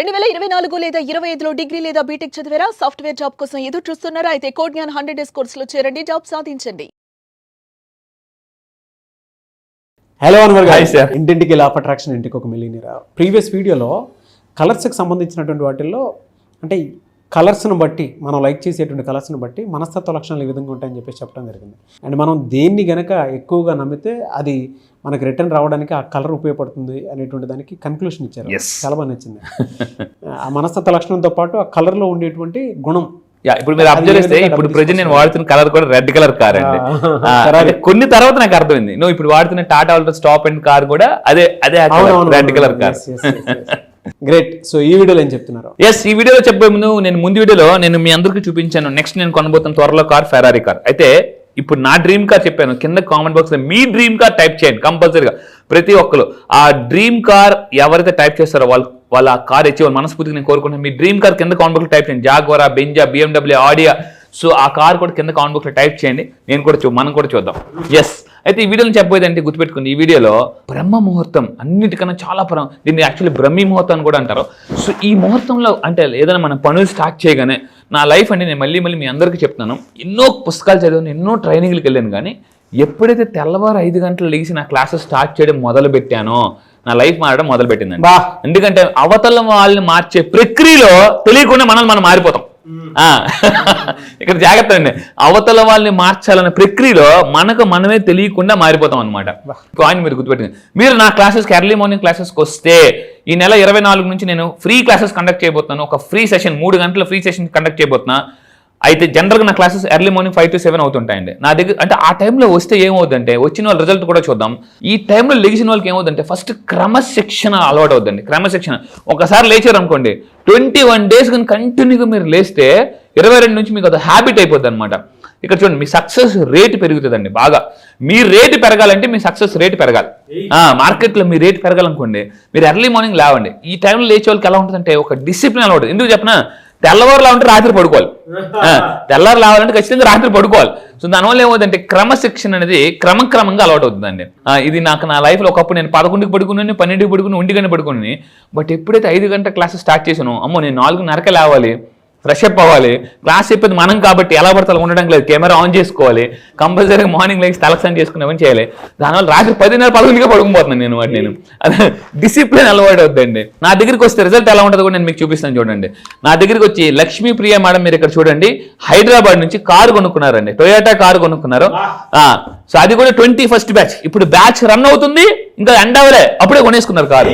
2024 లేదా 25లో డిగ్రీ లేదా బీటెక్ చదివారా? సాఫ్ట్వేర్ జాబ్ కోసం ఎదురు చూస్తున్నారా? అయితే కోడ్ జ్ఞాన్ 100 డేస్ కోర్సులో చేరండి, జాబ్ సాధించండి. హలో అన్వర్ గారు, ఇంటింటికి లా ఆఫ్ అట్రాక్షన్, ఇంటికి ఒక మిలియనీర్. ప్రీవియస్ వీడియోలో కలర్స్కి సంబంధించినటువంటి వాటిల్లో అంటే కలర్స్ను బట్టి మనం లైక్ చేసేటువంటి కలర్స్ని బట్టి మనస్తత్వ లక్షణాలు ఈ విధంగా ఉంటాయని చెప్పేసి చెప్పడం జరిగింది. అండ్ మనం దేన్ని గనక ఎక్కువగా నమ్మితే అది మనకి రిటర్న్ రావడానికి ఆ కలర్ ఉపయోగపడుతుంది అనేటువంటి దానికి కన్క్లూషన్ ఇచ్చారు. చాలా బాగా నచ్చింది. ఆ మనస్తత్వ లక్షణంతో పాటు ఆ కలర్లో ఉండేటువంటి గుణం. ఇప్పుడు మీరు అబ్జర్వ్ చేస్తే ఇప్పుడు ప్రజెంట్ నేను వాడుతున్న కలర్ కూడా రెడ్ కలర్ కార్ అండి. కొన్ని తర్వాత నాకు అర్థమైంది, నువ్వు ఇప్పుడు వాడుతున్న Tata Alto stop and car కూడా అదే red colour car. Great. So ఈ వీడియోలో ఏం చెప్తున్నారు? ఈ వీడియోలో చెప్పే ముందు వీడియోలో నేను మీ అందరికీ చూపించాను నెక్స్ట్ నేను కొనబోతున్న త్వరలో కార్ ఫెరారీ కార్. అయితే ఇప్పుడు నా డ్రీమ్ కార్ చెప్పాను, కింద కామెంట్ బాక్స్ లో మీ డ్రీమ్ కార్ టైప్ చేయండి కంపల్సరీగా. ప్రతి ఒక్కరు ఆ డ్రీమ్ కార్ ఎవరైతే టైప్ చేస్తారో వాళ్ళ ఆ కార్ ఇచ్చి వాళ్ళు మనస్ఫూర్తిగా నేను కోరుకుంటున్నాను. మీ డ్రీమ్ కార్ కింద కామెంట్ బాక్స్ లో టైప్ చేయండి. జాగ్వారా, బెంజా, BMW, ఆడియా. సో ఆ కార్ కూడా కింద కామెంట్ బాక్స్ లో టైప్ చేయండి, మనం కూడా చూద్దాం. అయితే ఈ వీడియోలో చెప్పబోయేదంటే గుర్తుపెట్టుకుంది, ఈ వీడియోలో బ్రహ్మ ముహూర్తం అన్నిటికన్నా చాలా దీన్ని యాక్చువల్లీ బ్రహ్మీ ముహూర్తం అని కూడా అంటారు. సో ఈ ముహూర్తంలో అంటే ఏదైనా మనం పనులు స్టార్ట్ చేయగానే నా లైఫ్ అండి, నేను మళ్ళీ మీ అందరికీ చెప్తున్నాను, ఎన్నో పుస్తకాలు చదివాను, ఎన్నో ట్రైనింగ్లకు వెళ్ళాను, కానీ ఎప్పుడైతే తెల్లవారు 5 గంటలు లేచి నా క్లాసెస్ స్టార్ట్ చేయడం మొదలు పెట్టానో నా లైఫ్ మారడం మొదలు పెట్టిందండి. ఎందుకంటే అవతల వాళ్ళని మార్చే ప్రక్రియలో తెలియకుండా మనం మారిపోతాం. ఇక్కడ జాగ్రత్త అండి, అవతల వాళ్ళని మార్చాలనే ప్రక్రియలో మనమే తెలియకుండా మారిపోతాం అనమాట. పాయింట్ మీరు గుర్తుపెట్టింది. మీరు నా క్లాసెస్కి ఎర్లీ మార్నింగ్ క్లాసెస్కి వస్తే ఈ నెల 24 నుంచి నేను ఫ్రీ క్లాసెస్ కండక్ట్ చేయబోతున్నాను. ఒక ఫ్రీ సెషన్ 3 గంటల ఫ్రీ సెషన్ కండక్ట్ చేయబోతున్నా. అయితే జనరల్గా నా క్లాసెస్ ఎర్లీ మార్నింగ్ 5 to 7 అవుతుంటాయండి. నా దగ్గర అంటే ఆ టైంలో వస్తే ఏమవుతుందంటే, వచ్చిన వాళ్ళ రిజల్ట్ కూడా చూద్దాం. ఈ టైంలో లేచిన వాళ్ళకి ఏమవుతుందంటే ఫస్ట్ క్రమశిక్షణ అలవాటు అవుతుందండి. క్రమశిక్షణ ఒకసారి లేచారు అనుకోండి, 21 days కానీ కంటిన్యూగా మీరు లేస్తే 22 నుంచి మీకు అది హ్యాబిట్ అయిపోద్ది అనమాట. ఇక్కడ చూడండి, మీ సక్సెస్ రేట్ పెరుగుతుందండి. బాగా మీ రేటు పెరగాలంటే మీ సక్సెస్ రేట్ పెరగాలి. మార్కెట్లో మీ రేట్ పెరగాలనుకోండి, మీరు ఎర్లీ మార్నింగ్ లేవండి. ఈ టైంలో లేచే వాళ్ళకి ఎలా ఉంటుందంటే ఒక డిసిప్లిన్ అలవాటు. ఎందుకు చెప్పినా, తెల్లవారులా ఉంటే రాత్రి పడుకోవాలి, తెల్లవారు లేవాలంటే ఖచ్చితంగా రాత్రి పడుకోవాలి. సో దానివల్ల ఏమవుతుందంటే క్రమశిక్షణ అనేది క్రమంగా అలవాటు అవుతుందండి. ఇది నాకు నా లైఫ్లో ఒకప్పుడు నేను 11కి పడుకున్నాను, 12కి పడుకుని, 1 గంటకి పడుకుని. బట్ ఎప్పుడైతే 5 గంటల క్లాసెస్ స్టార్ట్ చేసానో, అమ్మో నేను 4:30కే లేవాలి, ఫ్రెష్ అప్ అవ్వాలి, క్లాస్ చెప్పేది మనం కాబట్టి ఎలా పడతా ఉండడం లేదు, కెమెరా ఆన్ చేసుకోవాలి, కంపల్సరీగా మార్నింగ్ లేచి తలస్నానం చేసుకుని ఏమని చేయాలి. దానివల్ల రాత్రి 10:30, 11కే పడుకుపోతున్నాను నేను. అదే డిసిప్లిన్ అలవాటు అవుతుందండి. నా దగ్గరికి వస్తే రిజల్ట్ ఎలా ఉంటుందో కూడా నేను మీకు చూపిస్తాను. చూడండి, నా దగ్గరికి వచ్చి లక్ష్మీప్రియ మేడం, మీరు ఇక్కడ చూడండి, హైదరాబాద్ నుంచి కారు కొనుక్కున్నారండి, టొయోటా కారు కొనుక్కున్నారు. సో అది కూడా 21st బ్యాచ్. ఇప్పుడు బ్యాచ్ రన్ అవుతుంది, ఇంకా ఎండ్ అవ్వలే, అప్పుడే కొనేసుకున్నారు కారు.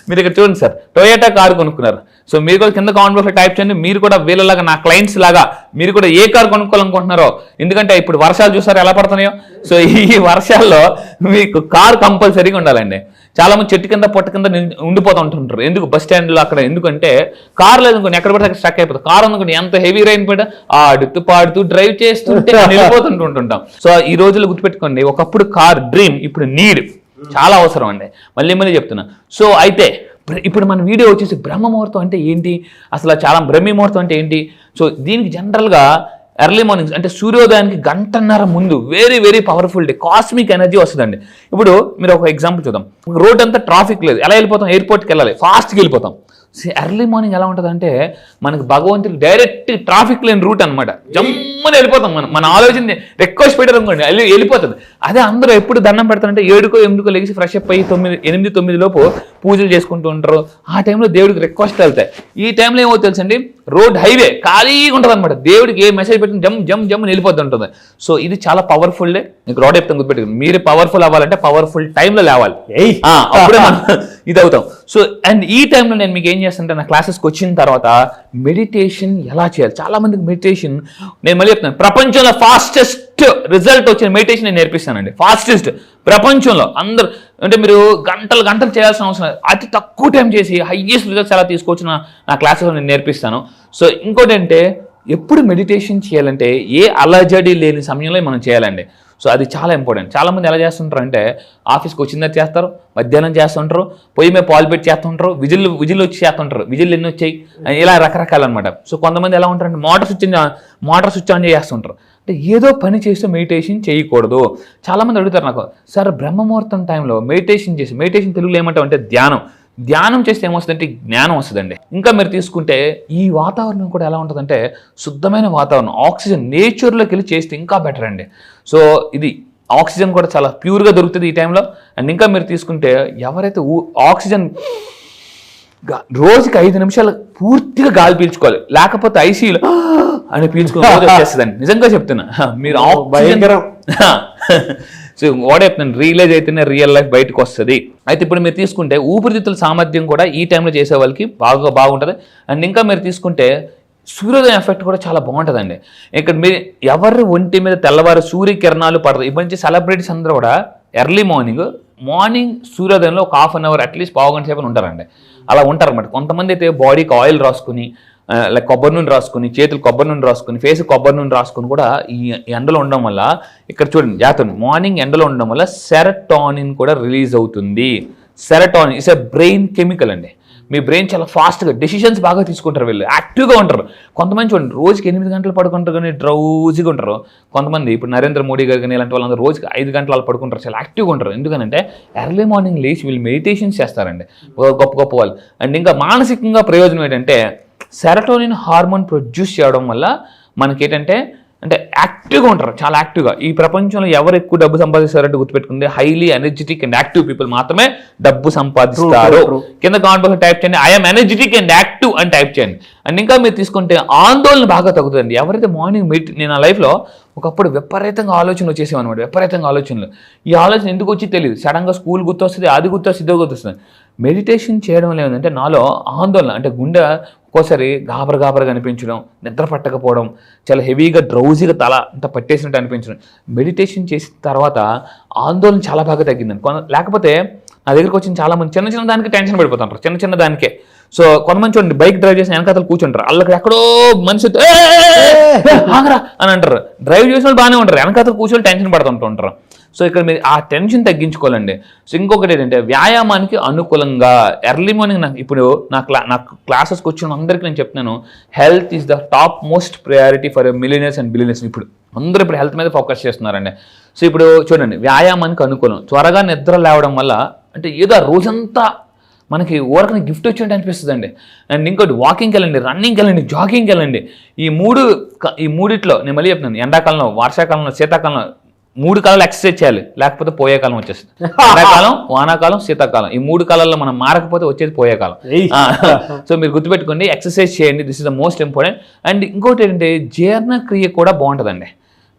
మీరు ఇక్కడ చూడండి సార్, టొయోటా కారు కొనుక్కున్నారు. సో మీరు కూడా కింద కామెంట్ బాక్స్లో టైప్ చేయండి, మీరు కూడా వీళ్ళలాగా నా క్లయింట్స్ లాగా మీరు కూడా ఏ కారు కొనుక్కోవాలనుకుంటున్నారో. ఎందుకంటే ఇప్పుడు వర్షాలు చూసారు ఎలా పడుతున్నాయో. సో ఈ వర్షాల్లో మీకు కారు కంపల్సరీగా ఉండాలండి. చాలా మంది చెట్టు కింద పొట్ట కింద ఉండిపోతూ ఉంటుంటారు. ఎందుకు బస్ స్టాండ్లో అక్కడ, ఎందుకంటే కారు లేదు అనుకోండి, ఎక్కడ పడితే అక్కడ స్టక్ అయిపోతుంది. కారు అనుకోండి, ఎంత హెవీ రైన్ పడ్డా ఆడుతూ పాడుతూ డ్రైవ్ చేస్తుంటే వెళ్ళిపోతుంటుంటాం. సో ఈ రోజుల్లో గుర్తుపెట్టుకోండి, ఒకప్పుడు కార్ డ్రీమ్, ఇప్పుడు నీడ్ చాలా అవసరం అండి. మళ్ళీ చెప్తున్నా. సో అయితే ఇప్పుడు మన వీడియో వచ్చేసి బ్రహ్మ ముహూర్తం అంటే ఏంటి, అసలు చాలా బ్రహ్మీ ముహూర్తం అంటే ఏంటి. సో దీనికి జనరల్గా ఎర్లీ మార్నింగ్స్ అంటే సూర్యోదయానికి 1.5 ముందు very powerful day, cosmic energy వస్తుందండి. ఇప్పుడు మీరు ఒక ఎగ్జాంపుల్ చూద్దాం. రోడ్ అంతా ట్రాఫిక్ లేదు, ఎలా వెళ్ళిపోతాం, ఎయిర్పోర్ట్కి వెళ్ళాలి, ఫాస్ట్గా వెళ్ళిపోతాం. ఎర్లీ మార్నింగ్ ఎలా ఉంటుంది అంటే మనకి భగవంతుడికి డైరెక్ట్ ట్రాఫిక్ లేని రూట్ అనమాట. జమ్మని వెళ్ళిపోతాం. మన ఆలోచన రిక్వెస్ట్ పెట్టారు అనుకోండి, వెళ్ళిపోతుంది. అదే అందరూ ఎప్పుడు దండం పెడతారంటే 7కో 8కో లేచి ఫ్రెష్ అప్ అయ్యి 8, 9 లోపు పూజలు చేసుకుంటూ ఉంటారు. ఆ టైంలో దేవుడికి రిక్వెస్ట్ వెళ్తాయి. ఈ టైంలో ఏమో తెలుసండి, రోడ్ హైవే ఖాళీగా ఉంటుంది అనమాట. దేవుడికి ఏ మెసేజ్ పెట్టిన జమ్ వెళ్ళిపోతూ ఉంటుంది. సో ఇది చాలా పవర్ఫుల్ డే. మీకు రోడ్ చెప్తాను, గుర్తుపెట్టుకుని, మీరు పవర్ఫుల్ అవ్వాలంటే పవర్ఫుల్ టైంలో లేవాలి, అప్పుడే మనం ఇది అవుతాం. సో అండ్ ఈ టైంలో నేను మీకు ఏం చేస్తానంటే, నా క్లాసెస్కి వచ్చిన తర్వాత మెడిటేషన్ ఎలా చేయాలి. చాలా మందికి మెడిటేషన్, నేను మళ్ళీ చెప్తాను, ప్రపంచంలో ఫాస్టెస్ట్ రిజల్ట్ వచ్చిన మెడిటేషన్ నేను నేర్పిస్తానండి. ఫాస్టెస్ట్ ప్రపంచంలో అందరూ అంటే మీరు గంటలు చేయాల్సిన అవసరం లేదు. అతి తక్కువ టైం చేసి హైయెస్ట్ రిజల్ట్స్ ఎలా తీసుకోవచ్చు నా క్లాసెస్లో నేను నేర్పిస్తాను. సో ఇంకోటి అంటే, ఎప్పుడు మెడిటేషన్ చేయాలంటే ఏ అలజడి లేని సమయంలో మనం చేయాలండి. సో అది చాలా ఇంపార్టెంట్. చాలామంది ఎలా చేస్తుంటారు అంటే, ఆఫీస్కి వచ్చిందా చేస్తారు, మధ్యాహ్నం చేస్తుంటారు, పొయ్యి మీద పాలు పెట్టి చేస్తుంటారు, విజిల్ వచ్చి చేస్తుంటారు, విజిల్ ఎన్ని వచ్చాయి, ఇలా రకరకాలు అనమాట. సో కొంతమంది ఎలా ఉంటారంటే మోటార్ స్విచ్ ఆన్ చేస్తుంటారు. అంటే ఏదో పని చేస్తూ మెడిటేషన్ చేయకూడదు. చాలామంది అడుగుతారు నాకు, సార్ బ్రహ్మముహూర్తం టైంలో మెడిటేషన్ తెలుగులో ఏమంటాం అంటే ధ్యానం. ధ్యానం చేస్తే ఏమొస్తుందంటే జ్ఞానం వస్తుందండి. ఇంకా మీరు తీసుకుంటే ఈ వాతావరణం కూడా ఎలా ఉంటుందంటే శుద్ధమైన వాతావరణం, ఆక్సిజన్ నేచర్లోకి వెళ్ళి చేస్తే ఇంకా బెటర్ అండి. సో ఇది ఆక్సిజన్ కూడా చాలా ప్యూర్గా దొరుకుతుంది ఈ టైంలో. అండ్ ఇంకా మీరు తీసుకుంటే ఎవరైతే ఆక్సిజన్ రోజుకి 5 నిమిషాలు పూర్తిగా గాలి పీల్చుకోవాలి, లేకపోతే ఐసీయూలో అని పీల్చుకుని వచ్చేస్తుందండి. నిజంగా చెప్తున్నా, మీరు భయంకరం. సో వాడే చెప్తున్నాను, రియలైజ్ అయితేనే రియల్ లైఫ్ బయటకు వస్తుంది. అయితే ఇప్పుడు మీరు తీసుకుంటే ఊపిరితిత్తుల సామర్థ్యం కూడా ఈ టైంలో చేసే వాళ్ళకి బాగుంటుంది. అండ్ ఇంకా మీరు తీసుకుంటే సూర్యోదయం ఎఫెక్ట్ కూడా చాలా బాగుంటుందండి. ఇక్కడ మీరు ఎవరి ఒంటి మీద తెల్లవారు సూర్యకిరణాలు పడతాయి. ఇప్పటి నుంచి సెలబ్రిటీస్ అందరూ కూడా ఎర్లీ మార్నింగ్ సూర్యోదయంలో ఒక హాఫ్ అన్ అవర్ అట్లీస్ట్ పావు గంట సేపు ఉంటారండి. అలా ఉంటారు అన్నమాట. కొంతమంది అయితే బాడీకి ఆయిల్ రాసుకుని, లైక్ కొబ్బరి నూనె రాసుకుని, చేతులు కొబ్బరి నూనె రాసుకుని, ఫేస్ కొబ్బరి నూనె రాసుకుని కూడా ఈ ఎండలో ఉండడం వల్ల, ఇక్కడ చూడండి జాగ్రత్త, మార్నింగ్ ఎండలో ఉండడం వల్ల సెరటోనిన్ కూడా రిలీజ్ అవుతుంది. Serotonin is a brain chemical అండి. మీ బ్రెయిన్ చాలా ఫాస్ట్గా డెసిషన్స్ బాగా తీసుకుంటారు, వీళ్ళు యాక్టివ్గా ఉంటారు. కొంతమంది చూడండి రోజుకి 8 గంటలు పడుకుంటారు కానీ డ్రౌజీగా ఉంటారు. కొంతమంది ఇప్పుడు నరేంద్ర మోడీ గారు కానీ ఇలాంటి వాళ్ళందరూ రోజుకి 5 గంటలు అలా పడుకుంటారు, చాలా యాక్టివ్గా ఉంటారు. ఎందుకంటే ఎర్లీ మార్నింగ్ లేచి వీళ్ళు మెడిటేషన్స్ చేస్తారండి, గొప్ప వాళ్ళు. అండ్ ఇంకా మానసికంగా ప్రయోజనం ఏంటంటే సెరటోనిన్ హార్మోన్ ప్రొడ్యూస్ చేయడం వల్ల మనకి ఏంటంటే యాక్టివ్గా ఉంటారు, చాలా యాక్టివ్గా. ఈ ప్రపంచంలో ఎవరు ఎక్కువ డబ్బు సంపాదిస్తారంటే గుర్తుపెట్టుకుంది, highly energetic and active people మాత్రమే డబ్బు సంపాదిస్తారు. కింద కామెంట్ బాక్స్ టైప్ చేయండి, ఐఎమ్ ఎనర్జెటిక్ అండ్ యాక్టివ్ అని టైప్ చేయండి. అండ్ ఇంకా మీరు తీసుకుంటే ఆందోళన బాగా తగ్గుతుందండి. ఎవరైతే మార్నింగ్ నేను నా లైఫ్లో ఒకప్పుడు విపరీతంగా ఆలోచన వచ్చేసేవన్నమాట, విపరీతంగా ఆలోచనలు. ఈ ఆలోచన ఎందుకు వచ్చి తెలియదు, సడన్గా స్కూల్ గుర్తొస్తుంది, అది గుర్తొస్తుంది, ఇదో గుర్తొస్తుంది. మెడిటేషన్ చేయడం లేదంటే నాలో ఆందోళన, అంటే గుండె ఒక్కోసారి గాబరగా అనిపించడం, నిద్ర పట్టకపోవడం, చాలా హెవీగా డ్రౌజీగా తల అంతా పట్టేసినట్టు అనిపించడం. మెడిటేషన్ చేసిన తర్వాత ఆందోళన చాలా బాగా తగ్గిందండి. లేకపోతే నా దగ్గరికి వచ్చిన చాలా మంది చిన్న దానికి టెన్షన్ పడిపోతుంటారు, చిన్న దానికే. సో కొంతమంది చూడండి బైక్ డ్రైవ్ చేసిన వెనకాతలు కూర్చుంటారు, వాళ్ళకి ఎక్కడో మనిషి ఆగరా అని అంటారు. డ్రైవ్ చేసిన వాళ్ళు బాగానే ఉంటారు, వెనకాతలు కూర్చొని టెన్షన్ పడుతుంటారు. సో ఇక్కడ మీరు ఆ టెన్షన్ తగ్గించుకోవాలండి. సో ఇంకొకటి ఏంటంటే వ్యాయామానికి అనుకూలంగా ఎర్లీ మార్నింగ్ నా క్లాసెస్కి వచ్చిన అందరికీ నేను చెప్తున్నాను, health is the top most priority for millionaires and billionaires. అందరూ ఇప్పుడు హెల్త్ మీద ఫోకస్ చేస్తున్నారండి. సో ఇప్పుడు చూడండి వ్యాయామానికి అనుకూలం, త్వరగా నిద్ర లేవడం వల్ల అంటే ఏదో రోజంతా మనకి ఊరకని గిఫ్ట్ వచ్చినట్టు అనిపిస్తుంది అండి. అండ్ ఇంకోటి వాకింగ్కి వెళ్ళండి, రన్నింగ్కి వెళ్ళండి, జాగింగ్కి వెళ్ళండి. ఈ మూడిట్లో నేను మళ్ళీ చెప్తున్నాను, ఎండాకాలంలో, వర్షాకాలంలో, శీతాకాలంలో 3 కాలాలు ఎక్సర్సైజ్ చేయాలి, లేకపోతే పోయే కాలం వచ్చేస్తుంది. ఎండాకాలం, వానాకాలం, శీతాకాలం, ఈ 3 కాలాల్లో మనం మారకపోతే వచ్చేది పోయే కాలం. సో మీరు గుర్తుపెట్టుకోండి, ఎక్సర్సైజ్ చేయండి, this is the most important. And ఇంకోటి ఏంటంటే జీర్ణక్రియ కూడా బాగుంటుందండి.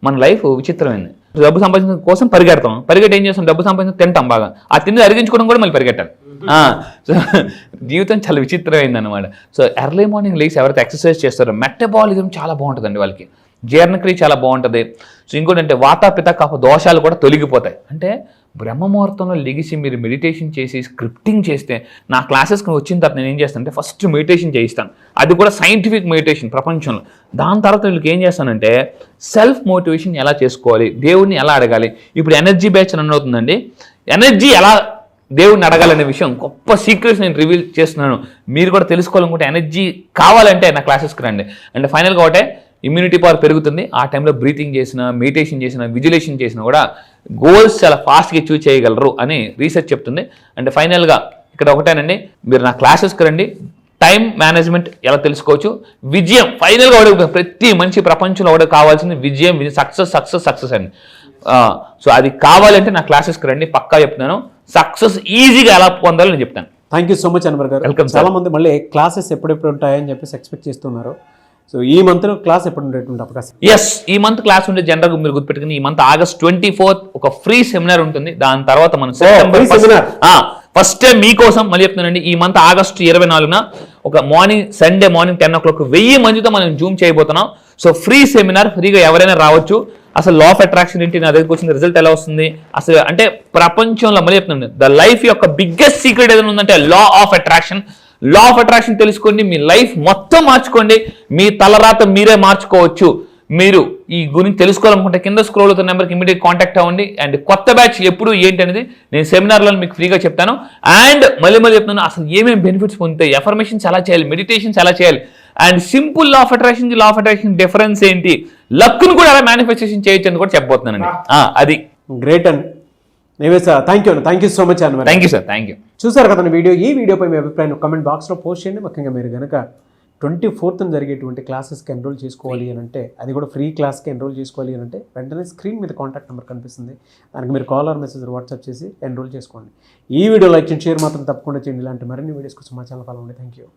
మన లైఫ్ విచిత్రమైంది. డబ్బు సంపాదించడం కోసం పరిగెట్టి ఏం చేస్తాం, డబ్బు సంపాదించడం తింటాం బాగా, ఆ తిండి అరిగించుకోవడం కూడా మళ్ళీ పరిగెట్టాలి. సో జీవితం చాలా విచిత్రమైంది అనమాట. సో ఎర్లీ మార్నింగ్ లేచి ఎవరైతే ఎక్సర్సైజ్ చేస్తారో మెటబాలిజం చాలా బాగుంటుందండి వాళ్ళకి, జీర్ణక్రియ చాలా బాగుంటుంది. సో ఇంకోటి అంటే వాతాపిత కఫ దోషాలు కూడా తొలగిపోతాయి. అంటే బ్రహ్మముహూర్తంలో లెగిసి మీరు మెడిటేషన్ చేసి స్క్రిప్టింగ్ చేస్తే, నా క్లాసెస్కి వచ్చిన తర్వాత నేను ఏం చేస్తానంటే ఫస్ట్ మెడిటేషన్ చేయిస్తాను, అది కూడా సైంటిఫిక్ మెడిటేషన్ ప్రపంచంలో. దాని తర్వాత వీళ్ళకి ఏం చేస్తానంటే సెల్ఫ్ మోటివేషన్ ఎలా చేసుకోవాలి, దేవుడిని ఎలా అడగాలి. ఇప్పుడు ఎనర్జీ బ్యాచ్ రన్ అవుతుందండి, ఎనర్జీ ఎలా దేవుడిని అడగాలనే విషయం గొప్ప సీక్రెట్స్ నేను రివీల్ చేస్తున్నాను. మీరు కూడా తెలుసుకోవాలనుకుంటే ఎనర్జీ కావాలంటే నా క్లాసెస్కి రండి. అండ్ ఫైనల్గా ఒకటే, ఇమ్యూనిటీ పవర్ పెరుగుతుంది. ఆ టైంలో బ్రీతింగ్ చేసిన, మెడిటేషన్ చేసిన, విజులేషన్ చేసినా కూడా గోల్స్ చాలా ఫాస్ట్గా అచీవ్ చేయగలరు అని రీసెర్చ్ చెప్తుంది. అండ్ ఫైనల్గా ఇక్కడ ఒకటేనండి, మీరు నా క్లాసెస్కి రండి, టైం మేనేజ్మెంట్ ఎలా తెలుసుకోవచ్చు, విజయం ఫైనల్గా ఒకటి, ప్రతి మనిషి ప్రపంచంలో ఒకటి కావాల్సింది విజయం, సక్సెస్ అండి. సో అది కావాలంటే నా క్లాసెస్కి రండి, పక్కా చెప్తున్నాను. సక్సెస్ ఈజీగా ఎలా పొందాలో నేను చెప్తాను. Thank you so much Anwar గారు. వెల్కమ్. చాలా మంది మళ్ళీ క్లాసెస్ ఎప్పుడెప్పుడు ఉంటాయని చెప్పేసి ఎక్స్పెక్ట్ చేస్తున్నారు. సో ఈ మంత్ క్లాస్ ఎప్పుడు ఉండేటువంటి అవకాశం? ఎస్, ఈ మంత్ క్లాస్ ఉండే జనరల్గా మీరు గుర్తుపెట్టుకుని, ఈ మంత్ August 24th ఒక ఫ్రీ సెమినార్ ఉంటుంది. దాని తర్వాత మనం ఫస్ట్ టైం మీకోసం మళ్ళీ చెప్తున్నానండి, ఈ మంత్ August 24న ఒక సండే మార్నింగ్ 10 o'clock 1000 మందితో మనం జూమ్ చేయబోతున్నాం. సో ఫ్రీ సెమినార్, ఫ్రీగా ఎవరైనా రావచ్చు. అసలు లా ఆఫ్ అట్రాక్షన్ ఏంటి, నా దగ్గరికి వచ్చిన రిజల్ట్ ఎలా వస్తుంది, అసలు అంటే ప్రపంచంలో మళ్ళీ చెప్తున్నాను, ద లైఫ్ యొక్క బిగ్గెస్ట్ సీక్రెట్ ఏదైనా ఉందంటే లా of attraction. Law of attraction తెలుసుకోండి, మీ లైఫ్ మొత్తం మార్చుకోండి, మీ తలరాత మీరే మార్చుకోవచ్చు. మీరు ఈ గురించి తెలుసుకోవాలనుకుంటే కింద స్క్రోల్ అవుతున్న నెంబర్కి ఇమీడియట్ కాంటాక్ట్ అవ్వండి. అండ్ కొత్త బ్యాచ్ ఎప్పుడు ఏంటి అనేది నేను సెమినార్లో మీకు ఫ్రీగా చెప్తాను. అండ్ మళ్ళీ చెప్తున్నాను, అసలు ఏమేమి బెనిఫిట్స్ పొందుతాయి, ఎఫర్మేషన్స్ ఎలా చేయాలి, మెడిటేషన్స్ ఎలా చేయాలి, అండ్ సింపుల్ లా ఆఫ్ అట్రాక్షన్కి లా ఆఫ్ అట్రాక్షన్ డిఫరెన్స్ ఏంటి, లక్ను కూడా ఎలా మేనిఫెస్టేషన్ చేయొచ్చు అని కూడా చెప్పబోతున్నానండి. అది గ్రేట్ అండి. నేవే sir thank you so much Anwar. Thank you sir, thank you. చూసారు కదా వీడియో. ఈ వీడియోపై మీ అభిప్రాయం కామెంట్ బాక్స్లో పోస్ట్ చేయండి. ముఖ్యంగా మీరు కనుక 24th జరిగేటువంటి క్లాసెస్కి ఎన్రోల్ చేసుకోవాలి అని అంటే, అది కూడా ఫ్రీ క్లాస్కి ఎన్రోల్ చేసుకోవాలి అని అంటే వెంటనే స్క్రీన్ మీద కాంటాక్ట్ నెంబర్ కనిపిస్తుంది, దానికి మీరు కాల్ ఆర్ మెసేజ్ వాట్సాప్ చేసి ఎన్రోల్ చేసుకోండి. ఈ వీడియో లైక్ చేయండి, షేర్ మాత్రం తప్పకుండా చేయండి. ఇలాంటి మరిన్ని వీడియోస్ కోసం మా ఛానల్ ఫాలో అవ్వండి. Thank you.